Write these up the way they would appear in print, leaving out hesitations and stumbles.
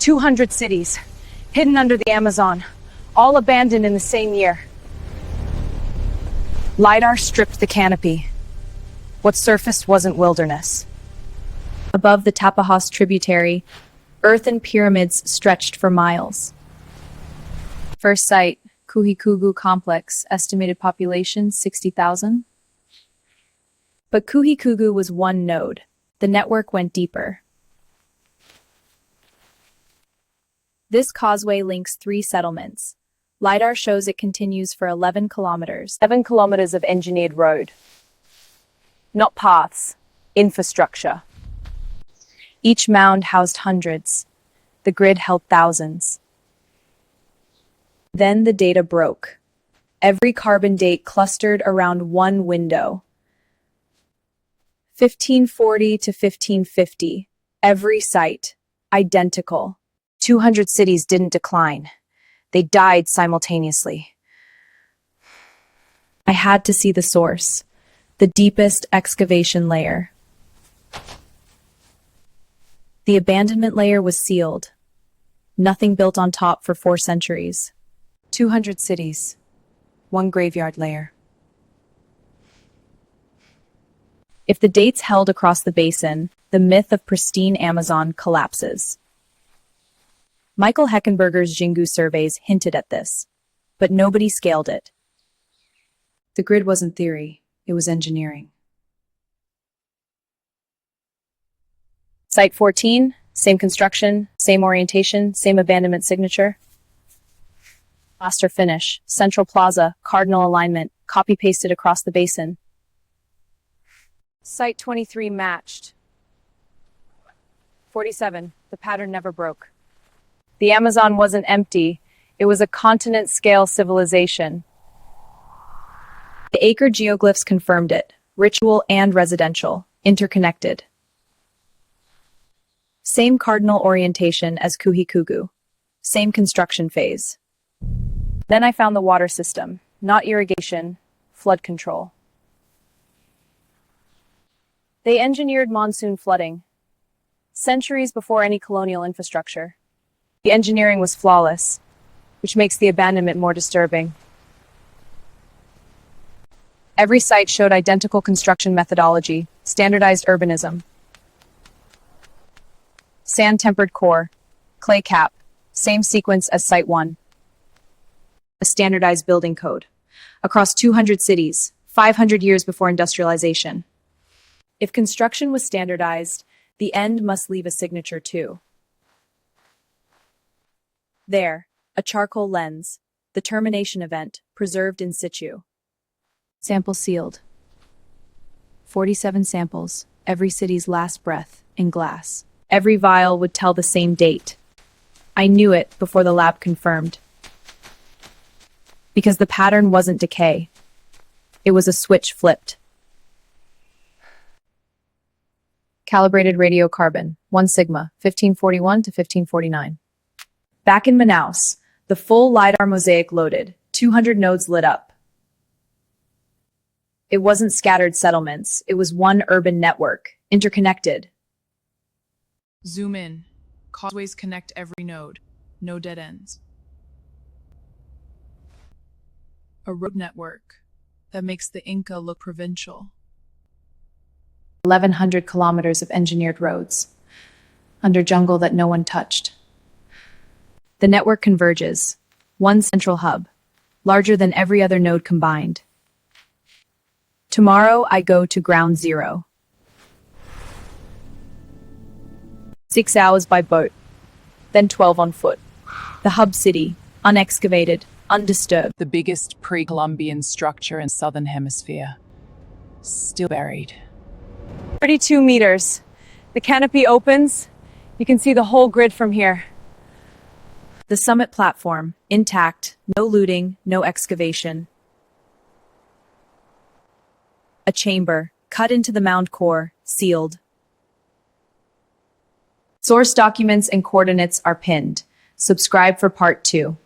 200 cities, hidden under the Amazon, all abandoned in the same year. LiDAR stripped the canopy. What surfaced wasn't wilderness. Above the Tapajos tributary, earthen pyramids stretched for miles. First site, Kuhikugu Complex, estimated population 60,000. But Kuhikugu was one node. The network went deeper. This causeway links 3 settlements. LiDAR shows it continues for 11 kilometers. 7 kilometers of engineered road. Not paths, infrastructure. Each mound housed hundreds. The grid held thousands. Then the data broke. Every carbon date clustered around one window. 1540 to 1550. Every site, identical. 200 cities didn't decline. They died simultaneously. I had to see the source, the deepest excavation layer. The abandonment layer was sealed. Nothing built on top for 4 centuries. 200 cities, 1 graveyard layer. If the dates held across the basin, the myth of pristine Amazon collapses. Michael Heckenberger's Jingu surveys hinted at this, but nobody scaled it. The grid wasn't theory, it was engineering. Site 14, same construction, same orientation, same abandonment signature. Plaster finish, central plaza, cardinal alignment, copy-pasted across the basin. Site 23 matched. 47, the pattern never broke. The Amazon wasn't empty, it was a continent-scale civilization. The acre geoglyphs confirmed it, ritual and residential, interconnected. Same cardinal orientation as Kuhikugu, same construction phase. Then I found the water system, not irrigation, flood control. They engineered monsoon flooding, centuries before any colonial infrastructure. The engineering was flawless, which makes the abandonment more disturbing. Every site showed identical construction methodology, standardized urbanism. Sand-tempered core, clay cap, same sequence as Site 1. A standardized building code. Across 200 cities, 500 years before industrialization. If construction was standardized, the end must leave a signature too. There, a charcoal lens, the termination event, preserved in situ. Sample sealed. 47 samples, every city's last breath, in glass. Every vial would tell the same date. I knew it before the lab confirmed. Because the pattern wasn't decay. It was a switch flipped. Calibrated radiocarbon, 1 sigma, 1541 to 1549. Back in Manaus, the full LiDAR mosaic loaded, 200 nodes lit up. It wasn't scattered settlements, it was one urban network, interconnected. Zoom in. Causeways connect every node. No dead ends. A road network that makes the Inca look provincial. 1,100 kilometers of engineered roads, under jungle that no one touched. The network converges, one central hub, larger than every other node combined. Tomorrow I go to ground zero. 6 hours by boat, then 12 on foot. The hub city, unexcavated, undisturbed. The biggest pre-Columbian structure in southern hemisphere. Still buried. 32 meters. The canopy opens. You can see the whole grid from here. The summit platform, intact, no looting, no excavation. A chamber, cut into the mound core, sealed. Source documents and coordinates are pinned. Subscribe for part 2.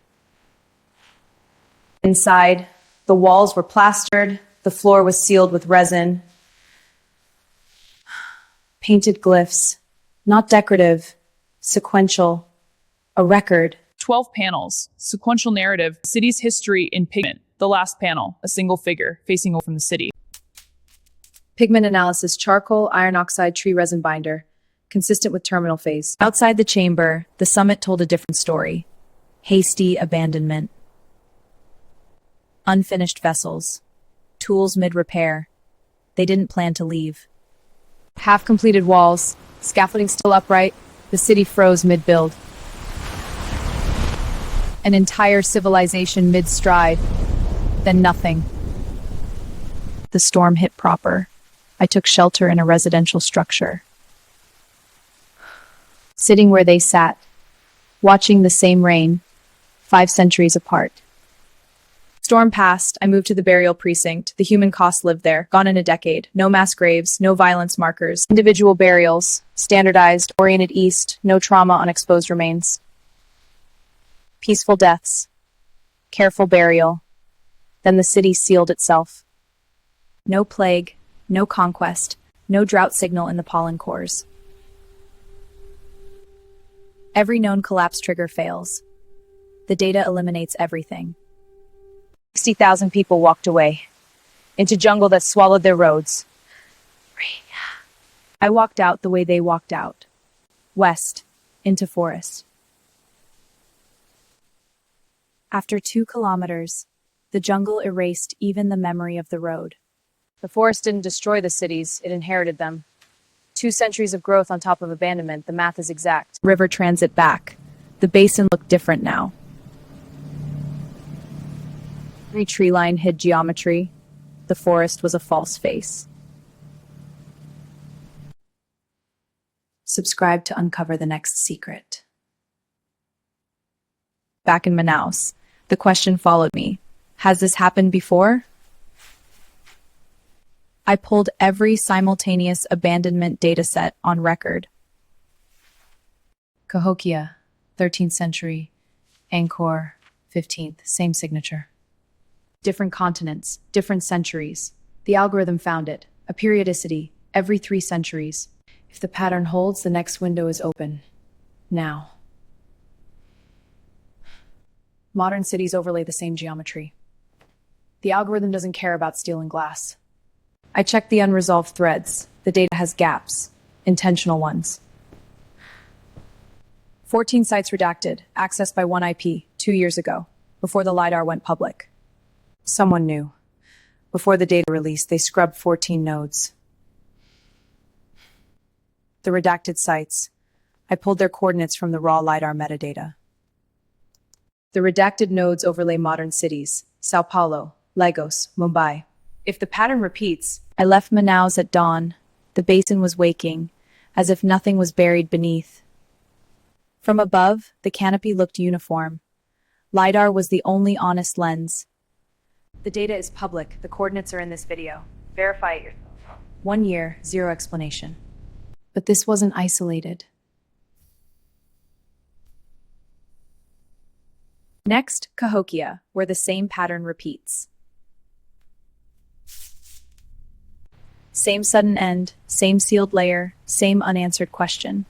Inside, the walls were plastered, the floor was sealed with resin. Painted glyphs, not decorative, sequential. A record. 12 panels, sequential narrative, city's history in pigment. The last panel, a single figure facing away from the city. Pigment analysis, charcoal, iron oxide, tree resin binder. Consistent with terminal phase. Outside the chamber, the summit told a different story. Hasty abandonment. Unfinished vessels. Tools mid-repair. They didn't plan to leave. Half-completed walls. Scaffolding still upright. The city froze mid-build. An entire civilization mid-stride. Then nothing. The storm hit proper. I took shelter in a residential structure. Sitting where they sat, watching the same rain, 5 centuries apart. Storm passed, I moved to the burial precinct. The human cost lived there, gone in a decade. No mass graves, no violence markers. Individual burials, standardized, oriented east, no trauma on exposed remains. Peaceful deaths. Careful burial. Then the city sealed itself. No plague, no conquest, no drought signal in the pollen cores. Every known collapse trigger fails. The data eliminates everything. 60,000 people walked away, into jungle that swallowed their roads. I walked out the way they walked out. West, into forest. After 2 kilometers, the jungle erased even the memory of the road. The forest didn't destroy the cities, it inherited them. 2 centuries of growth on top of abandonment, the math is exact. River transit back. The basin looked different now. Every tree line hid geometry. The forest was a false face. Subscribe to uncover the next secret. Back in Manaus, the question followed me. Has this happened before? I pulled every simultaneous abandonment dataset on record. Cahokia, 13th century. Angkor, 15th, same signature. Different continents, different centuries. The algorithm found it. A periodicity, every 3 centuries. If the pattern holds, the next window is open. Now. Modern cities overlay the same geometry. The algorithm doesn't care about steel and glass. I checked the unresolved threads. The data has gaps, intentional ones. 14 sites redacted, accessed by one IP 2 years ago, before the LiDAR went public. Someone knew. Before the data release, they scrubbed 14 nodes. The redacted sites. I pulled their coordinates from the raw LiDAR metadata. The redacted nodes overlay modern cities, Sao Paulo, Lagos, Mumbai. If the pattern repeats, I left Manaus at dawn. The basin was waking, as if nothing was buried beneath. From above, the canopy looked uniform. LiDAR was the only honest lens. The data is public. The coordinates are in this video. Verify it yourself. 1 year, 0 explanation. But this wasn't isolated. Next, Cahokia, where the same pattern repeats. Same sudden end, same sealed layer, same unanswered question.